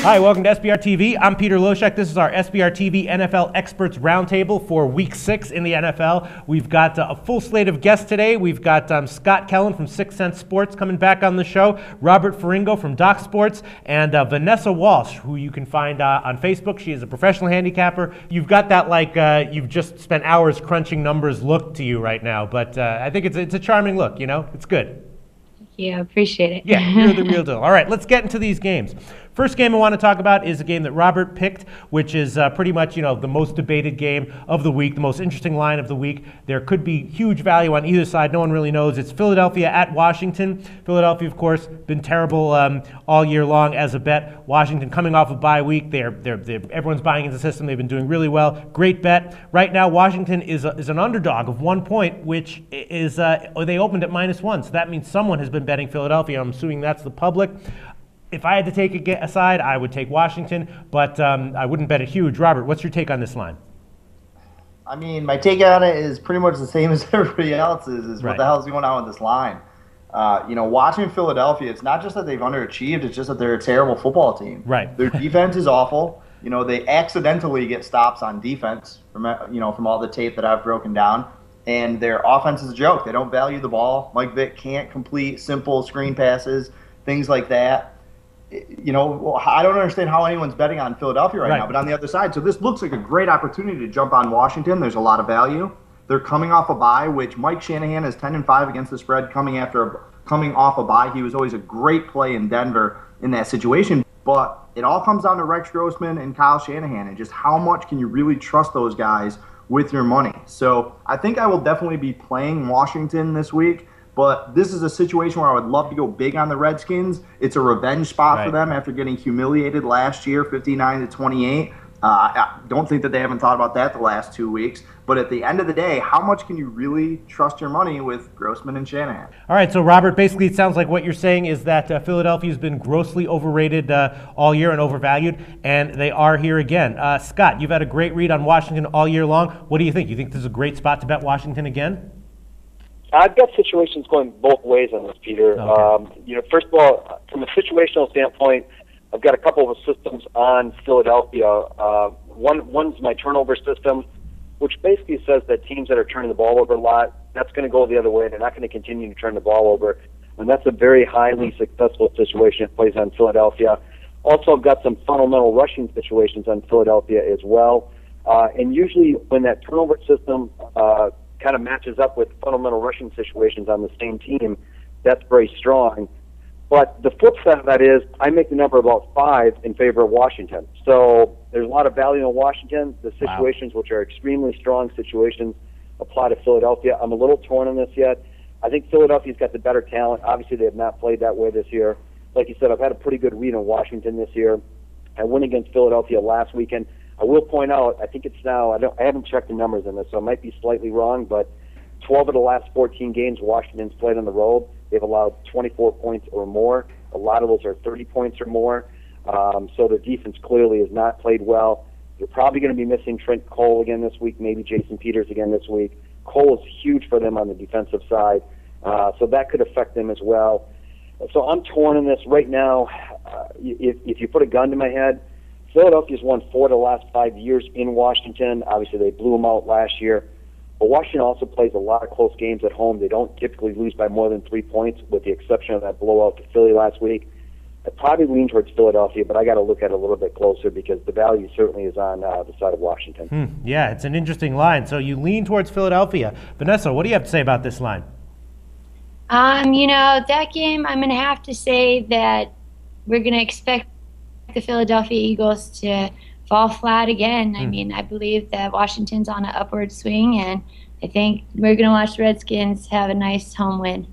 Hi, welcome to SBR TV. I'm Peter Loshak. This is our SBR TV NFL Experts Roundtable for Week 6 in the NFL. We've got a full slate of guests today. We've got Scott Kellen from 6 Sense Sports coming back on the show, Robert Faringo from Doc Sports, and Vanessa Walsh, who you can find on Facebook. She is a professional handicapper. You've got that like you've just spent hours crunching numbers look to you right now, but I think it's a charming look, you know? It's good. Yeah, appreciate it. Yeah, you're the real deal. All right, let's get into these games. First game I want to talk about is a game that Robert picked, which is pretty much, the most debated game of the week, the most interesting line of the week. There could be huge value on either side. No one really knows. It's Philadelphia at Washington. Philadelphia, of course, been terrible all year long as a bet. Washington coming off a bye week. Everyone's buying into the system. They've been doing really well. Great bet. Right now, Washington is an underdog of 1 point, which is they opened at -1. So that means someone has been betting Philadelphia. I'm assuming that's the public. If I had to take a side, I would take Washington, but I wouldn't bet it huge. Robert, what's your take on this line? I mean, my take on it is pretty much the same as everybody else's, is right. What the hell's going on with this line? Watching Philadelphia, it's not just that they've underachieved, it's just that they're a terrible football team. Right. Their defense is awful. They accidentally get stops on defense from all the tape that I've broken down. And their offense is a joke. They don't value the ball. Mike Vick can't complete simple screen passes, things like that. I don't understand how anyone's betting on Philadelphia right now. But on the other side, so this looks like a great opportunity to jump on Washington. There's a lot of value. They're coming off a bye, which Mike Shanahan is 10-5 against the spread coming off a bye. He was always a great play in Denver in that situation. But it all comes down to Rex Grossman and Kyle Shanahan and just how much can you really trust those guys with your money. So I think I will definitely be playing Washington this week. But this is a situation where I would love to go big on the Redskins. It's a revenge spot for them after getting humiliated last year, 59-28. I don't think that they haven't thought about that the last 2 weeks. But at the end of the day, how much can you really trust your money with Grossman and Shanahan? All right, so Robert, basically it sounds like what you're saying is that Philadelphia's been grossly overrated all year and overvalued, and they are here again. Scott, you've had a great read on Washington all year long. What do you think? You think this is a great spot to bet Washington again? I've got situations going both ways on this, Peter. Okay. First of all, from a situational standpoint, I've got a couple of systems on Philadelphia. One's my turnover system, which basically says that teams that are turning the ball over a lot, that's going to go the other way. They're not going to continue to turn the ball over. And that's a very highly successful situation. It plays on Philadelphia. Also, I've got some fundamental rushing situations on Philadelphia as well. And usually when that turnover system kind of matches up with fundamental rushing situations on the same team, that's very strong. But the flip side of that is I make the number about 5 in favor of Washington. So there's a lot of value in Washington. The situations, which are extremely strong situations, apply to Philadelphia. I'm a little torn on this yet. I think Philadelphia's got the better talent. Obviously, they have not played that way this year. Like you said, I've had a pretty good read on Washington this year. I went against Philadelphia last weekend. I will point out, I think it's now, I haven't checked the numbers on this, so I might be slightly wrong, but 12 of the last 14 games Washington's played on the road, they've allowed 24 points or more. A lot of those are 30 points or more. So their defense clearly has not played well. They're probably going to be missing Trent Cole again this week, maybe Jason Peters again this week. Cole is huge for them on the defensive side, so that could affect them as well. So I'm torn on this right now. If you put a gun to my head, Philadelphia's won 4 of the last 5 years in Washington. Obviously, they blew them out last year. But Washington also plays a lot of close games at home. They don't typically lose by more than 3 points, with the exception of that blowout to Philly last week. I probably lean towards Philadelphia, but I got to look at it a little bit closer because the value certainly is on the side of Washington. Yeah, it's an interesting line. So you lean towards Philadelphia. Vanessa, what do you have to say about this line? That game, I'm going to have to say that we're going to expect the Philadelphia Eagles to fall flat again. I mean, I believe that Washington's on an upward swing, and I think we're going to watch the Redskins have a nice home win.